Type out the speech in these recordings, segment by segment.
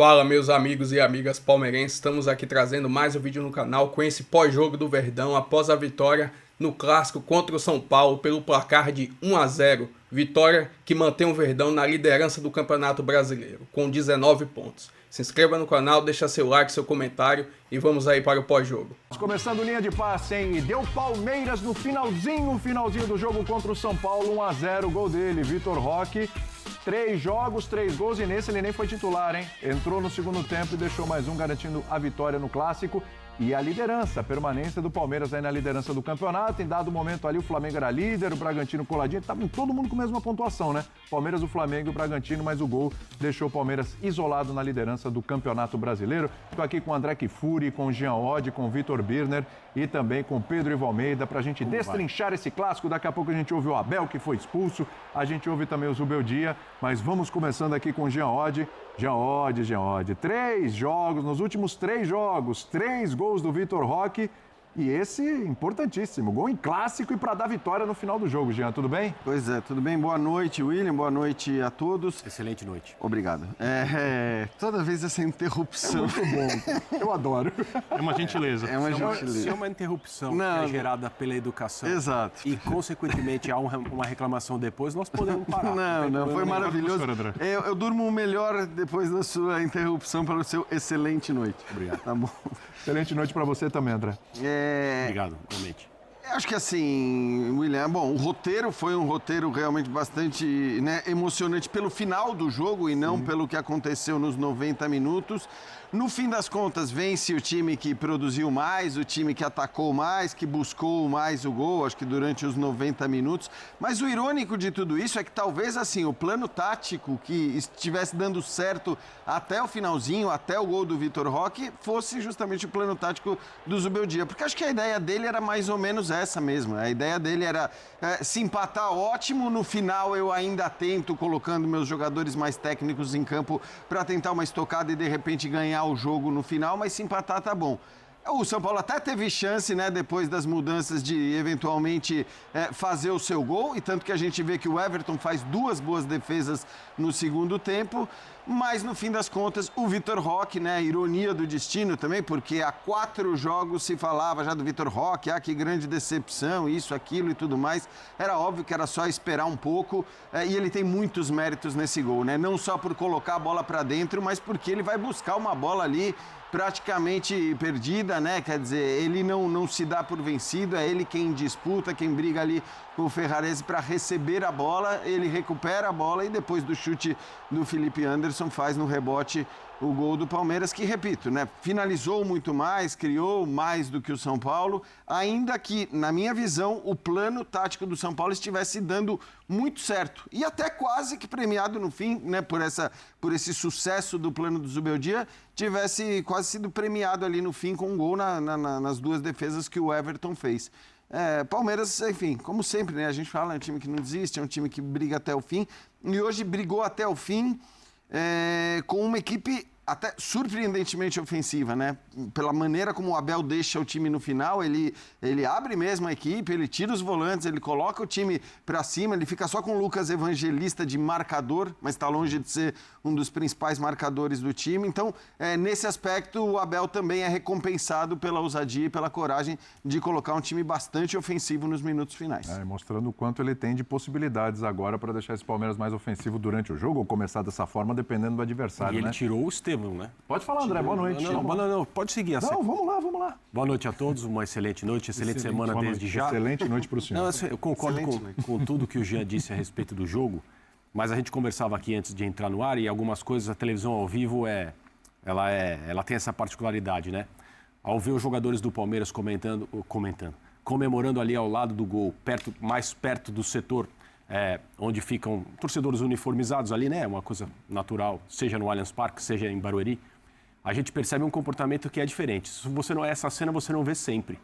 Fala, meus amigos e amigas palmeirenses, estamos aqui trazendo mais um vídeo no canal com esse pós-jogo do Verdão após a vitória no clássico contra o São Paulo pelo placar de 1-0, vitória que mantém o Verdão na liderança do Campeonato Brasileiro, com 19 pontos. Se inscreva no canal, deixa seu like, seu comentário e vamos aí para o pós-jogo. Começando linha de passe, hein? E deu Palmeiras no finalzinho do jogo contra o São Paulo, 1-0, gol dele, Vitor Roque. 3 jogos, 3 gols e nesse ele nem foi titular, hein? Entrou no segundo tempo e deixou mais um, garantindo a vitória no Clássico e a liderança, a permanência do Palmeiras aí na liderança do campeonato. Em dado momento ali o Flamengo era líder, o Bragantino coladinho, estava todo mundo com a mesma pontuação, né? Palmeiras, o Flamengo e o Bragantino, mas o gol deixou o Palmeiras isolado na liderança do Campeonato Brasileiro. Estou aqui com o André Kfouri, com o Jean Oddi, com o Vitor Birner e também com o Pedro Ivo Almeida para a gente destrinchar esse clássico. Daqui a pouco a gente ouve o Abel, que foi expulso, a gente ouve também o Zubeldia, mas vamos começando aqui com o Jean Oddi. Jean Oddi. 3 jogos, nos últimos 3 jogos, 3 gols do Vitor Roque. E esse importantíssimo, gol em clássico e para dar vitória no final do jogo. Jean, tudo bem? Pois é, tudo bem. Boa noite, William. Boa noite a todos. Excelente noite. Obrigado. Toda vez essa interrupção. É muito bom, eu adoro. É uma gentileza. É uma gentileza. Se é uma interrupção Não, que é gerada pela educação. Exato. E, consequentemente, há uma reclamação depois, nós podemos parar. Não, foi maravilhoso. André. Eu durmo melhor depois da sua interrupção para o seu excelente noite. Obrigado. Tá bom. Excelente noite para você também, André. Obrigado, realmente. Acho que assim, William, o roteiro foi um roteiro realmente bastante emocionante pelo final do jogo e não pelo que aconteceu nos 90 minutos. No fim das contas, vence o time que produziu mais, o time que atacou mais, que buscou mais o gol, acho que durante os 90 minutos. Mas o irônico de tudo isso é que talvez assim, o plano tático que estivesse dando certo até o finalzinho, até o gol do Vitor Roque, fosse justamente o plano tático do Zubeldia. Porque acho que a ideia dele era mais ou menos essa mesmo. A ideia dele era se empatar, ótimo, no final eu ainda tento, colocando meus jogadores mais técnicos em campo para tentar uma estocada e de repente ganhar o jogo no final, mas se empatar tá bom. O São Paulo até teve chance, né, depois das mudanças de eventualmente fazer o seu gol, e tanto que a gente vê que o Everton faz 2 boas defesas no segundo tempo, mas no fim das contas o Vitor Roque, né, ironia do destino também, porque há 4 jogos se falava já do Vitor Roque, que grande decepção, isso, aquilo e tudo mais, era óbvio que era só esperar um pouco, e ele tem muitos méritos nesse gol, né, não só por colocar a bola para dentro, mas porque ele vai buscar uma bola ali praticamente perdida, né? Quer dizer, ele não se dá por vencido, é ele quem disputa, quem briga ali com o Ferrarese para receber a bola, ele recupera a bola e depois do chute do Felipe Anderson faz no rebote o gol do Palmeiras, que, repito, né, finalizou muito mais, criou mais do que o São Paulo, ainda que, na minha visão, o plano tático do São Paulo estivesse dando muito certo. E até quase que premiado no fim, né, por esse sucesso do plano do Zubeldia, tivesse quase sido premiado ali no fim com um gol nas 2 defesas que o Everton fez. Palmeiras, enfim, como sempre, né, a gente fala, é um time que não desiste, é um time que briga até o fim, e hoje brigou até o fim com uma equipe até surpreendentemente ofensiva, né? Pela maneira como o Abel deixa o time no final, ele abre mesmo a equipe, ele tira os volantes, ele coloca o time para cima, ele fica só com o Lucas Evangelista de marcador, mas está longe de ser um dos principais marcadores do time. Então, nesse aspecto, o Abel também é recompensado pela ousadia e pela coragem de colocar um time bastante ofensivo nos minutos finais. Mostrando o quanto ele tem de possibilidades agora para deixar esse Palmeiras mais ofensivo durante o jogo, ou começar dessa forma, dependendo do adversário, E ele né? tirou o Estevão, né? Pode falar, André, boa noite. Não, pode seguir assim. Não, vamos lá. Boa noite a todos, uma excelente noite, excelente semana desde já. Excelente noite para o senhor. Não, eu concordo com tudo que o Jean disse a respeito do jogo, mas a gente conversava aqui antes de entrar no ar e algumas coisas, a televisão ao vivo ela tem essa particularidade, né? Ao ver os jogadores do Palmeiras comemorando ali ao lado do gol, mais perto do setor onde ficam torcedores uniformizados ali, né? Uma coisa natural, seja no Allianz Parque, seja em Barueri, a gente percebe um comportamento que é diferente. Se você não é essa cena, você não vê sempre.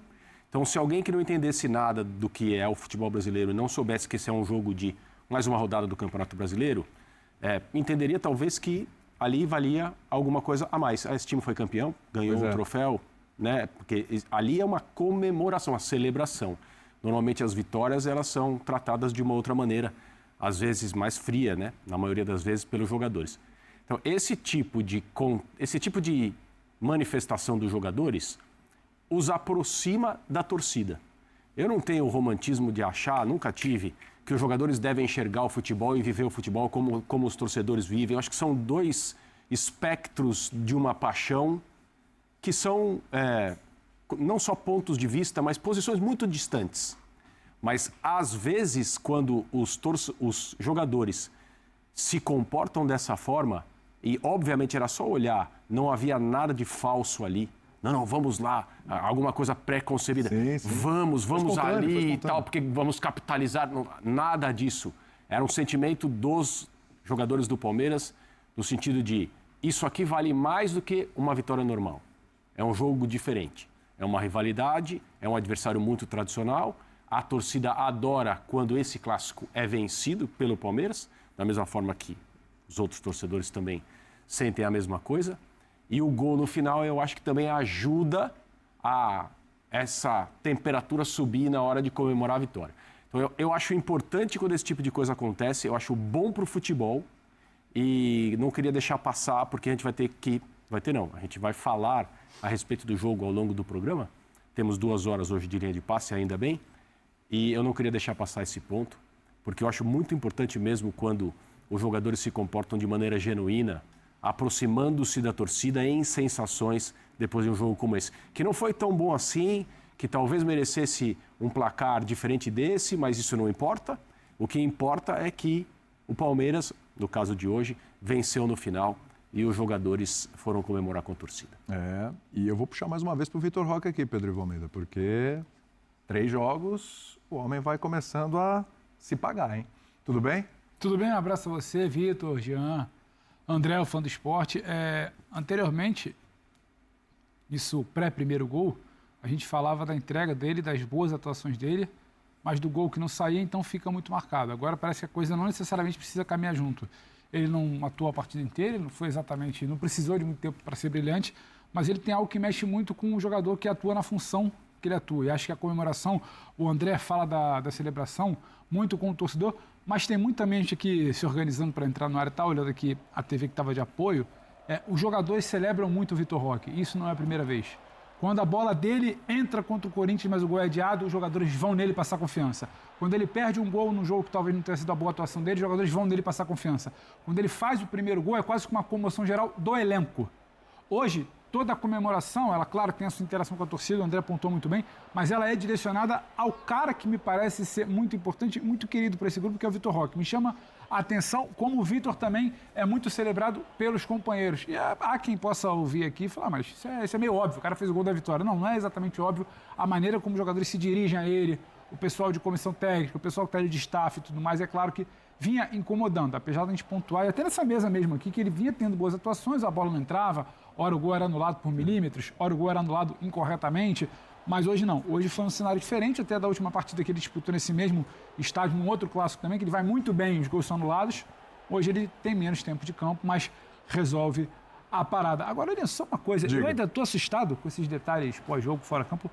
Então, se alguém que não entendesse nada do que é o futebol brasileiro e não soubesse que esse é um jogo de mais uma rodada do Campeonato Brasileiro, entenderia talvez que ali valia alguma coisa a mais. Esse time foi campeão, ganhou o troféu, né? Porque ali é uma comemoração, uma celebração. Normalmente as vitórias elas são tratadas de uma outra maneira, às vezes mais fria, né? Na maioria das vezes pelos jogadores. Então, esse tipo de manifestação dos jogadores os aproxima da torcida. Eu não tenho o romantismo de achar, nunca tive, que os jogadores devem enxergar o futebol e viver o futebol como os torcedores vivem. Eu acho que são dois espectros de uma paixão que são não só pontos de vista, mas posições muito distantes. Mas, às vezes, quando os jogadores se comportam dessa forma, e, obviamente, era só olhar, não havia nada de falso ali. Não, vamos lá, alguma coisa pré-concebida. Sim. Vamos ali e tal, porque vamos capitalizar. Nada disso. Era um sentimento dos jogadores do Palmeiras, no sentido de isso aqui vale mais do que uma vitória normal. É um jogo diferente. É uma rivalidade, é um adversário muito tradicional. A torcida adora quando esse clássico é vencido pelo Palmeiras, da mesma forma que os outros torcedores também sentem a mesma coisa. E o gol no final, eu acho que também ajuda a essa temperatura subir na hora de comemorar a vitória. Então, eu acho importante quando esse tipo de coisa acontece, eu acho bom para o futebol e não queria deixar passar, porque a gente a gente vai falar a respeito do jogo ao longo do programa. Temos 2 horas hoje de linha de passe, ainda bem, e eu não queria deixar passar esse ponto, porque eu acho muito importante mesmo quando os jogadores se comportam de maneira genuína, aproximando-se da torcida em sensações depois de um jogo como esse. Que não foi tão bom assim, que talvez merecesse um placar diferente desse, mas isso não importa. O que importa é que o Palmeiras, no caso de hoje, venceu no final e os jogadores foram comemorar com a torcida. E eu vou puxar mais uma vez para o Vitor Roque aqui, Pedro Ivo Almeida, porque 3 jogos, o homem vai começando a se pagar, hein? Tudo bem? Tudo bem, um abraço a você, Vitor, Jean, André, o fã do esporte. Anteriormente, isso pré-primeiro gol, a gente falava da entrega dele, das boas atuações dele, mas do gol que não saía, então fica muito marcado. Agora parece que a coisa não necessariamente precisa caminhar junto. Ele não atuou a partida inteira, não precisou de muito tempo para ser brilhante, mas ele tem algo que mexe muito com o jogador que atua na função que ele atua. E acho que a comemoração, o André fala da celebração, muito com o torcedor, mas tem muita gente aqui se organizando para entrar no área, tá olhando aqui a TV que estava de apoio. Os jogadores celebram muito o Vitor Roque, isso não é a primeira vez. Quando a bola dele entra contra o Corinthians, mas o gol é adiado, os jogadores vão nele passar confiança. Quando ele perde um gol num jogo que talvez não tenha sido a boa atuação dele, os jogadores vão nele passar confiança. Quando ele faz o primeiro gol, é quase que uma comoção geral do elenco. Hoje, toda a comemoração, ela, claro, tem a sua interação com a torcida, o André apontou muito bem, mas ela é direcionada ao cara que me parece ser muito importante, muito querido para esse grupo, que é o Vitor Roque. Me chama a atenção como o Vitor também é muito celebrado pelos companheiros. E há quem possa ouvir aqui e falar, mas isso é meio óbvio, o cara fez o gol da vitória. Não é exatamente óbvio a maneira como os jogadores se dirigem a ele, o pessoal de comissão técnica, o pessoal que está ali de staff e tudo mais, é claro que vinha incomodando, apesar de a gente pontuar, e até nessa mesa mesmo aqui, que ele vinha tendo boas atuações, a bola não entrava, ora o gol era anulado por milímetros, ora o gol era anulado incorretamente, mas hoje não. Hoje foi um cenário diferente até da última partida que ele disputou nesse mesmo estádio, num outro clássico também, que ele vai muito bem, os gols são anulados. Hoje ele tem menos tempo de campo, mas resolve a parada. Agora, olha só uma coisa, eu ainda estou assustado com esses detalhes pós-jogo, fora-campo,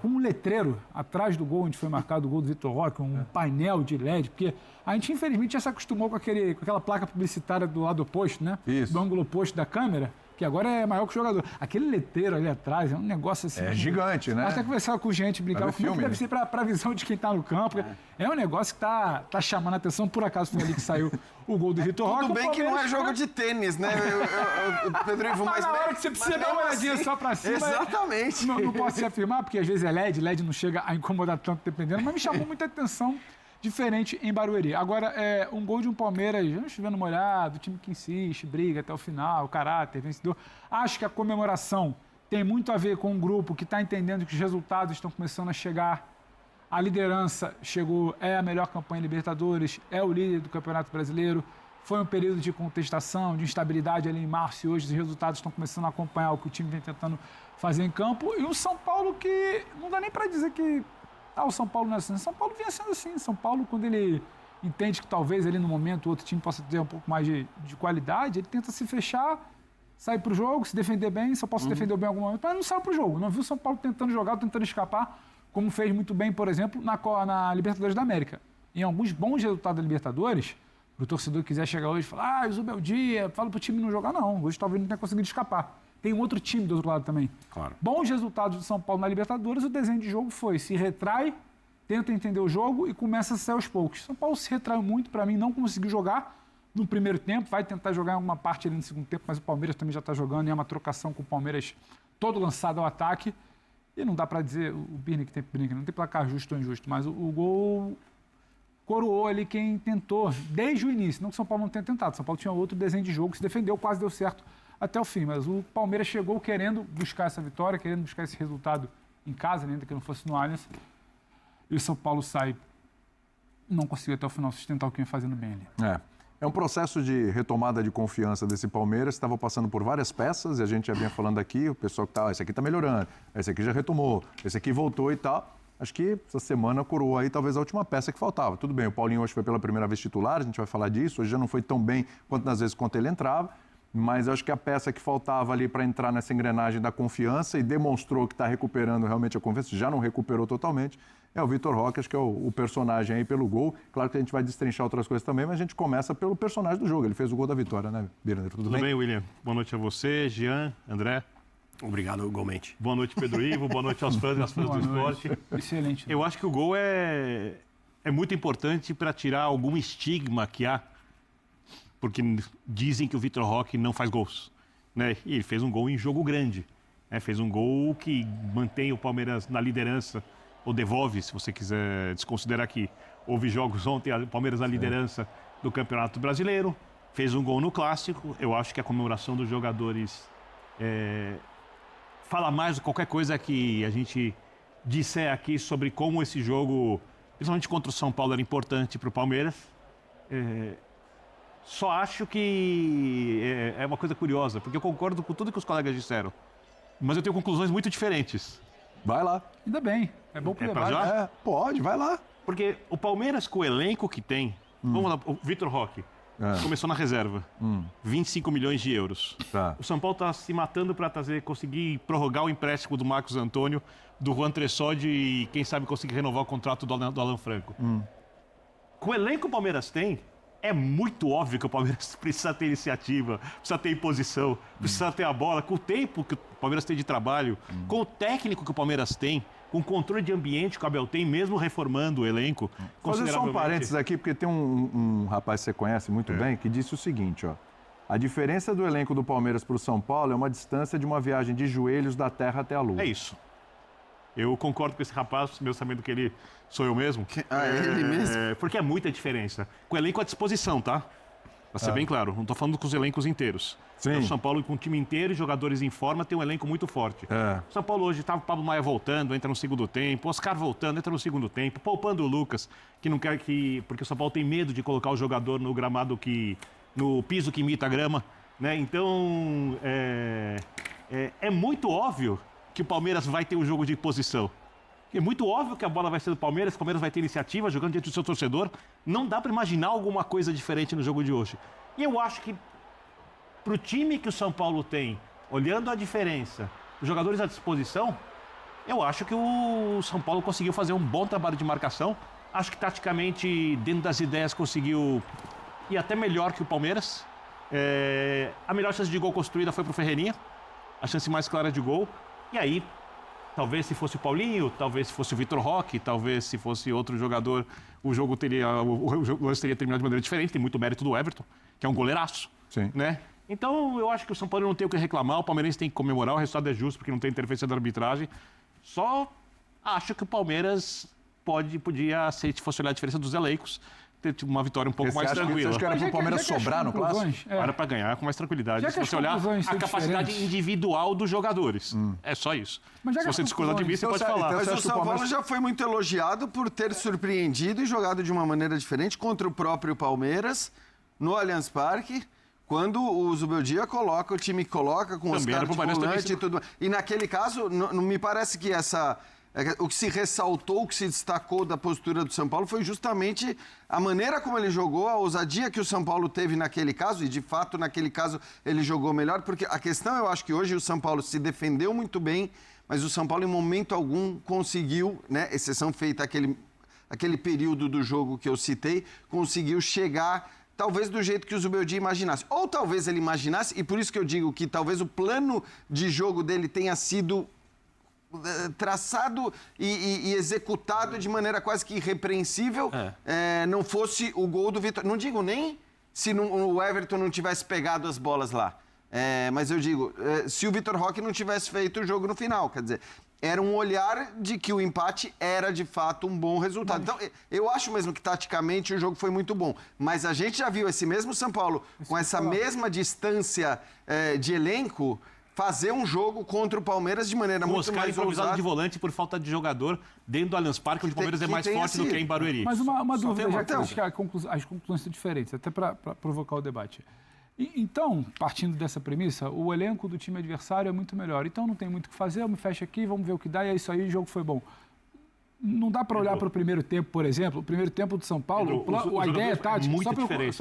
com um letreiro atrás do gol onde foi marcado o gol do Vitor Roque, um painel de LED, porque a gente infelizmente já se acostumou com aquela placa publicitária do lado oposto, né? Isso. Do ângulo oposto da câmera, que agora é maior que o jogador. Aquele letreiro ali atrás é um negócio assim... É gigante, né? Até conversava com gente, brincava como é que deve ser para a visão de quem está no campo. É um negócio que tá chamando a atenção. Por acaso foi ali que saiu o gol do Vitor Roque. Tudo bem que não é jogo de tênis, né, Pedro Ivo? Mas na hora que você precisa dar uma olhadinha só para cima... Exatamente. Não posso se afirmar, porque às vezes é LED não chega a incomodar tanto dependendo, mas me chamou muita atenção, diferente em Barueri. Agora, um gol de um Palmeiras, chovendo molhado, time que insiste, briga até o final, caráter, vencedor. Acho que a comemoração tem muito a ver com um grupo que está entendendo que os resultados estão começando a chegar. A liderança chegou, é a melhor campanha em Libertadores, é o líder do Campeonato Brasileiro. Foi um período de contestação, de instabilidade ali em março e hoje os resultados estão começando a acompanhar o que o time vem tentando fazer em campo. E o São Paulo que não dá nem para dizer que o São Paulo não é assim. São Paulo vinha sendo assim. São Paulo, quando ele entende que talvez ali no momento o outro time possa ter um pouco mais de qualidade, ele tenta se fechar, sair para o jogo, se defender bem. São Paulo se defendeu bem em algum momento, mas não saiu para o jogo. Não viu o São Paulo tentando jogar, tentando escapar, como fez muito bem, por exemplo, na Libertadores da América. Em alguns bons resultados da Libertadores, Para o torcedor que quiser chegar hoje e falar, o Zubeldia, fala para o time não jogar, não. Hoje talvez não tenha conseguido escapar. Tem um outro time do outro lado também. Claro. Bons resultados do São Paulo na Libertadores, o desenho de jogo foi: se retrai, tenta entender o jogo e começa a sair aos poucos. São Paulo se retraiu muito, para mim, não conseguiu jogar no primeiro tempo, vai tentar jogar em alguma parte ali no segundo tempo, mas o Palmeiras também já está jogando, e é uma trocação com o Palmeiras todo lançado ao ataque. E não dá para dizer, o Birne que tem brinca, não tem placar justo ou injusto, mas o gol coroou ali quem tentou desde o início. Não que o São Paulo não tenha tentado, o São Paulo tinha outro desenho de jogo, se defendeu, quase deu certo até o fim, mas o Palmeiras chegou querendo buscar essa vitória, querendo buscar esse resultado em casa, ainda que não fosse no Allianz, e o São Paulo sai, não conseguiu até o final sustentar o que vinha fazendo bem ali. É um processo de retomada de confiança desse Palmeiras, estava passando por várias peças, e a gente já vinha falando aqui, o pessoal que esse aqui está melhorando, esse aqui já retomou, esse aqui voltou e tal. Acho que essa semana coroou aí talvez a última peça que faltava. Tudo bem, o Paulinho hoje foi pela primeira vez titular, a gente vai falar disso, hoje já não foi tão bem quanto nas vezes quanto ele entrava, mas acho que a peça que faltava ali para entrar nessa engrenagem da confiança e demonstrou que está recuperando realmente a confiança, já não recuperou totalmente, é o Vitor Roque, acho que é o personagem aí pelo gol. Claro que a gente vai destrinchar outras coisas também, mas a gente começa pelo personagem do jogo. Ele fez o gol da vitória, né, Birner? Tudo bem? Tudo bem, William? Boa noite a você, Jean, André. Obrigado, igualmente. Boa noite, Pedro Ivo. Boa noite aos fãs e às fãs do esporte. Excelente. Eu acho que o gol é muito importante para tirar algum estigma que há, porque dizem que o Vitor Roque não faz gols, né? E ele fez um gol em jogo grande, né? Fez um gol que mantém o Palmeiras na liderança, ou devolve, se você quiser desconsiderar que houve jogos ontem, o Palmeiras na liderança do Campeonato Brasileiro, fez um gol no Clássico. Eu acho que a comemoração dos jogadores fala mais do que qualquer coisa que a gente disser aqui sobre como esse jogo, principalmente contra o São Paulo, era importante para o Palmeiras. Só acho que é uma coisa curiosa, porque eu concordo com tudo que os colegas disseram, mas eu tenho conclusões muito diferentes. Vai lá. Ainda bem, é bom pro pra debate. já? Pode, vai lá. Porque o Palmeiras, com o elenco que tem, vamos lá, o Vitor Roque começou na reserva, 25 milhões de euros. Tá. O São Paulo está se matando para conseguir prorrogar o empréstimo do Marcos Antônio, do Juan Tressode e quem sabe conseguir renovar o contrato do Alan Franco. Com o elenco que o Palmeiras tem, é muito óbvio que o Palmeiras precisa ter iniciativa, precisa ter imposição, precisa ter a bola. Com o tempo que o Palmeiras tem de trabalho, com o técnico que o Palmeiras tem, com o controle de ambiente que o Abel tem, mesmo reformando o elenco. Fazer só um parênteses aqui, porque tem um rapaz que você conhece muito bem, que disse o seguinte, ó. A diferença do elenco do Palmeiras para o São Paulo é uma distância de uma viagem de joelhos da terra até a lua. É isso. Eu concordo com esse rapaz, mesmo sabendo que ele sou eu mesmo. Ele mesmo? Porque é muita diferença. Com o elenco à disposição, tá? Pra ser bem claro, não tô falando com os elencos inteiros. Sim. O São Paulo com o time inteiro e jogadores em forma tem um elenco muito forte. O São Paulo hoje tava o Pablo Maia voltando, entra no segundo tempo, Oscar voltando, entra no segundo tempo, poupando o Lucas, que não quer que... Porque o São Paulo tem medo de colocar o jogador no gramado no piso que imita a grama, né? Então, é muito óbvio que o Palmeiras vai ter um jogo de posição. É muito óbvio que a bola vai ser do Palmeiras, o Palmeiras vai ter iniciativa, jogando diante do seu torcedor. Não dá para imaginar alguma coisa diferente no jogo de hoje. E eu acho que, para o time que o São Paulo tem, olhando a diferença, os jogadores à disposição, eu acho que o São Paulo conseguiu fazer um bom trabalho de marcação. Acho que, taticamente, dentro das ideias, conseguiu ir até melhor que o Palmeiras. A melhor chance de gol construída foi para o Ferreirinha, a chance mais clara de gol. E aí, talvez se fosse o Paulinho, talvez se fosse o Vitor Roque, talvez se fosse outro jogador, o lance teria terminado de maneira diferente. Tem muito mérito do Everton, que é um goleiraço. Sim. Né? Então, eu acho que o São Paulo não tem o que reclamar, o Palmeirense tem que comemorar, o resultado é justo, porque não tem interferência da arbitragem. Só acho que o Palmeiras podia, se fosse olhar a diferença dos elencos, ter uma vitória um pouco mais tranquila. Você acha que era para o Palmeiras sobrar no clássico? Era para ganhar com mais tranquilidade. Já Se você olhar a capacidade individual dos jogadores. É só isso. Se você discordar de mim, você pode falar. Mas o São Paulo já foi muito elogiado por ter surpreendido e jogado de uma maneira diferente contra o próprio Palmeiras, no Allianz Parque, quando o Zubeldia coloca, o time coloca com os caras de volante e tudo. E naquele caso, não me parece que o que se ressaltou, o que se destacou da postura do São Paulo foi justamente a maneira como ele jogou, a ousadia que o São Paulo teve naquele caso, e de fato naquele caso ele jogou melhor, porque a questão, eu acho que hoje o São Paulo se defendeu muito bem, mas o São Paulo em momento algum conseguiu, né, exceção feita aquele período do jogo que eu citei, conseguiu chegar talvez do jeito que o Zubeldia imaginasse. Ou talvez ele imaginasse, e por isso que eu digo que talvez o plano de jogo dele tenha sido traçado e executado de maneira quase que irrepreensível, não fosse o gol do Vitor. Não digo nem se o Everton não tivesse pegado as bolas lá. Mas eu digo, se o Vitor Roque não tivesse feito o jogo no final, quer dizer, era um olhar de que o empate era de fato um bom resultado. Então, eu acho mesmo que taticamente o jogo foi muito bom, mas a gente já viu esse mesmo São Paulo com essa mesma distância de elenco fazer um jogo contra o Palmeiras de maneira muito mais improvisado de volante por falta de jogador dentro do Allianz Parque, onde o Palmeiras é mais forte do que em Barueri. Mas uma dúvida, já que acho que as conclusões são diferentes, até para provocar o debate. Então, partindo dessa premissa, o elenco do time adversário é muito melhor. Então não tem muito o que fazer, eu me fecho aqui, vamos ver o que dá, e é isso aí, o jogo foi bom. Não dá para olhar para o primeiro tempo, por exemplo. O primeiro tempo do São Paulo, a ideia é tática. Muito diferente.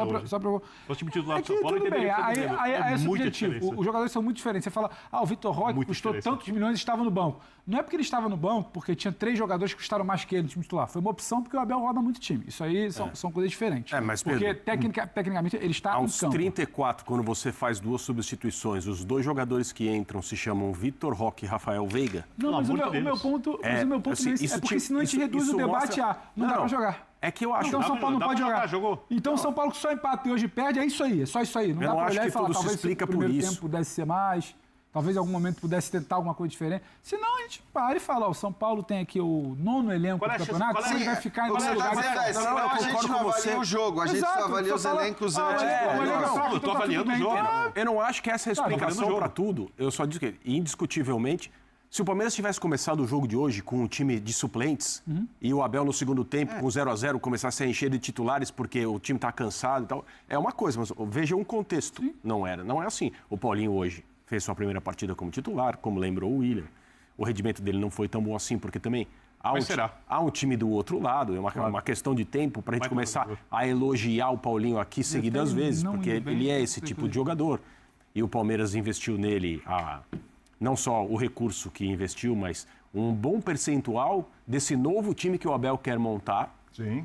O time titular do São Paulo tudo bem, aí é subjetivo. Os jogadores são muito diferentes. Você fala, o Vitor Roque custou tantos milhões e estava no banco. Não é porque ele estava no banco, porque tinha 3 jogadores que custaram mais que ele no time titular. Foi uma opção porque o Abel roda muito time. Isso aí são coisas diferentes. Mas, porque tecnicamente ele está no campo. Aos 34, quando você faz 2 substituições, os 2 jogadores que entram se chamam Vitor Roque e Rafael Veiga. Não, mas o meu ponto é porque senão a gente reduz o debate não dá para jogar. É que eu acho... Então São Paulo não pode jogar. Então São Paulo que só empata e hoje perde, é isso aí. É só isso aí. Não dá para olhar e falar, talvez o primeiro tempo pudesse ser mais... Talvez em algum momento pudesse tentar alguma coisa diferente. Senão a gente para e fala, o São Paulo tem aqui o 9º elenco do campeonato, ele vai ficar em primeiro lugar. Senão a gente não avalia o jogo, a gente só avalia os elencos antes. Eu tô avaliando o jogo. Eu não acho que essa é a explicação para tudo. Eu só digo que, indiscutivelmente, se o Palmeiras tivesse começado o jogo de hoje com um time de suplentes e o Abel no segundo tempo, com 0-0, começasse a encher de titulares porque o time está cansado e tal, é uma coisa, mas veja um contexto. Não é assim. O Paulinho hoje fez sua primeira partida como titular, como lembrou o William. O rendimento dele não foi tão bom assim, porque também há um time do outro lado. É uma questão de tempo para a gente começar a elogiar o Paulinho aqui seguidas vezes, porque ele é esse tipo de jogador. E o Palmeiras investiu nele, não só o recurso que investiu, mas um bom percentual desse novo time que o Abel quer montar.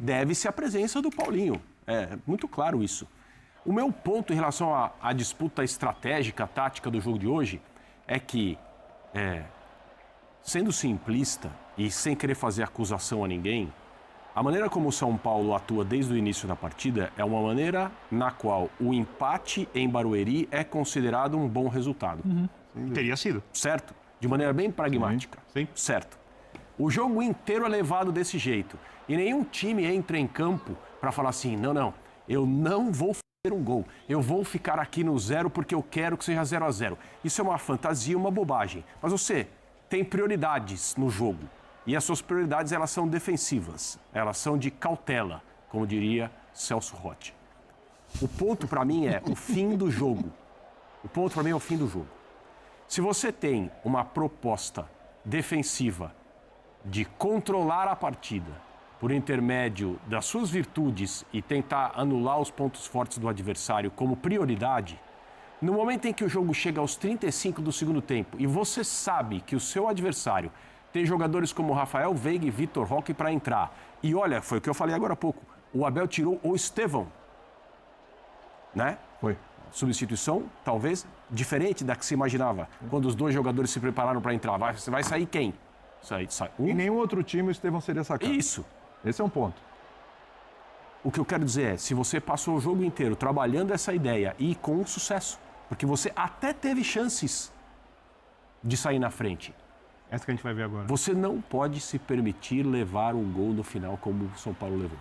Deve-se à presença do Paulinho. É muito claro isso. O meu ponto em relação à disputa estratégica, tática do jogo de hoje, é que, sendo simplista e sem querer fazer acusação a ninguém, a maneira como o São Paulo atua desde o início da partida é uma maneira na qual o empate em Barueri é considerado um bom resultado. Teria sido. Certo? De maneira bem pragmática. Sim. Certo. O jogo inteiro é levado desse jeito. E nenhum time entra em campo para falar assim, não, eu não vou um gol. Eu vou ficar aqui no 0 porque eu quero que seja 0-0. Isso é uma fantasia, uma bobagem. Mas você tem prioridades no jogo. E as suas prioridades, elas são defensivas. Elas são de cautela, como diria Celso Rotti. O ponto para mim é o fim do jogo. O ponto para mim é o fim do jogo. Se você tem uma proposta defensiva de controlar a partida por intermédio das suas virtudes e tentar anular os pontos fortes do adversário como prioridade, no momento em que o jogo chega aos 35 do segundo tempo e você sabe que o seu adversário tem jogadores como Rafael Veiga e Vitor Roque para entrar, e olha, foi o que eu falei agora há pouco, o Abel tirou o Estevão, né? Foi. Substituição, talvez, diferente da que se imaginava, quando os 2 jogadores se prepararam para entrar. Vai sair quem? Sai Em nenhum outro time o Estevão seria sacado. Isso. Esse é um ponto. O que eu quero dizer é, se você passou o jogo inteiro trabalhando essa ideia e com sucesso, porque você até teve chances de sair na frente. Essa que a gente vai ver agora. Você não pode se permitir levar um gol no final como o São Paulo levou.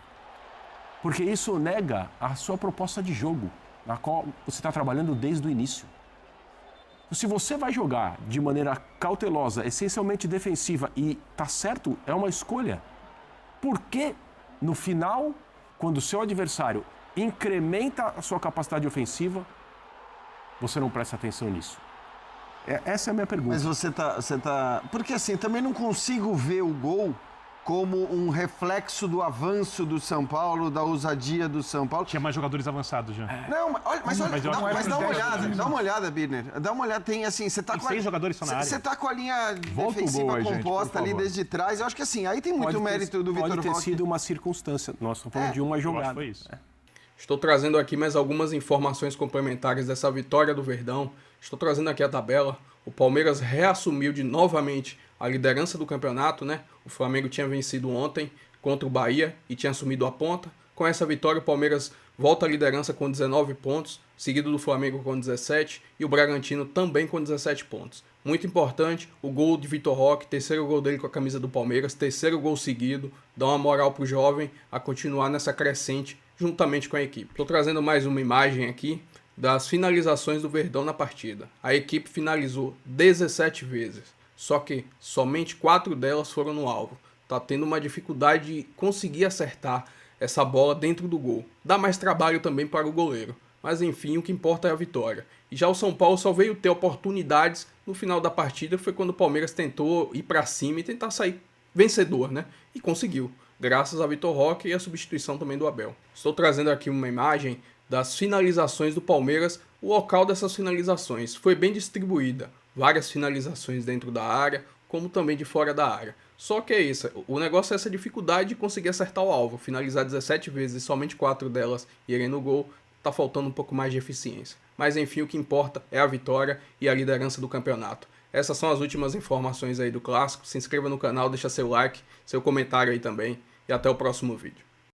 Porque isso nega a sua proposta de jogo, na qual você está trabalhando desde o início. Se você vai jogar de maneira cautelosa, essencialmente defensiva, e tá certo, é uma escolha. Por que, no final, quando o seu adversário incrementa a sua capacidade ofensiva, você não presta atenção nisso? Essa é a minha pergunta. Mas você tá... Porque assim, também não consigo ver o gol como um reflexo do avanço do São Paulo, da ousadia do São Paulo. Tinha mais jogadores avançados já. Não, mas dá uma olhada, Birner. Dá uma olhada, tem assim, você tá com 6 jogadores só na área. Você tá com a linha defensiva composta ali desde trás. Eu acho que assim, aí tem muito mérito do Vitor Roque. Pode ter sido uma circunstância. Nós estamos falando de uma jogada. Foi isso. Estou trazendo aqui mais algumas informações complementares dessa vitória do Verdão. Estou trazendo aqui a tabela. O Palmeiras reassumiu novamente a liderança do campeonato, né? O Flamengo tinha vencido ontem contra o Bahia e tinha assumido a ponta. Com essa vitória, o Palmeiras volta à liderança com 19 pontos, seguido do Flamengo com 17 e o Bragantino também com 17 pontos. Muito importante, o gol de Vitor Roque, terceiro gol dele com a camisa do Palmeiras, terceiro gol seguido, dá uma moral pro jovem a continuar nessa crescente juntamente com a equipe. Estou trazendo mais uma imagem aqui das finalizações do Verdão na partida. A equipe finalizou 17 vezes, só que somente 4 delas foram no alvo. Tá tendo uma dificuldade de conseguir acertar essa bola dentro do gol. Dá mais trabalho também para o goleiro. Mas enfim, o que importa é a vitória. E já o São Paulo só veio ter oportunidades no final da partida, foi quando o Palmeiras tentou ir para cima e tentar sair vencedor, né? E conseguiu, graças a Vitor Roque e a substituição também do Abel. Estou trazendo aqui uma imagem das finalizações do Palmeiras. O local dessas finalizações foi bem distribuída. Várias finalizações dentro da área, como também de fora da área. Só que é isso, o negócio é essa dificuldade de conseguir acertar o alvo. Finalizar 17 vezes e somente 4 delas irem no gol, tá faltando um pouco mais de eficiência. Mas enfim, o que importa é a vitória e a liderança do campeonato. Essas são as últimas informações aí do Clássico. Se inscreva no canal, deixa seu like, seu comentário aí também. E até o próximo vídeo.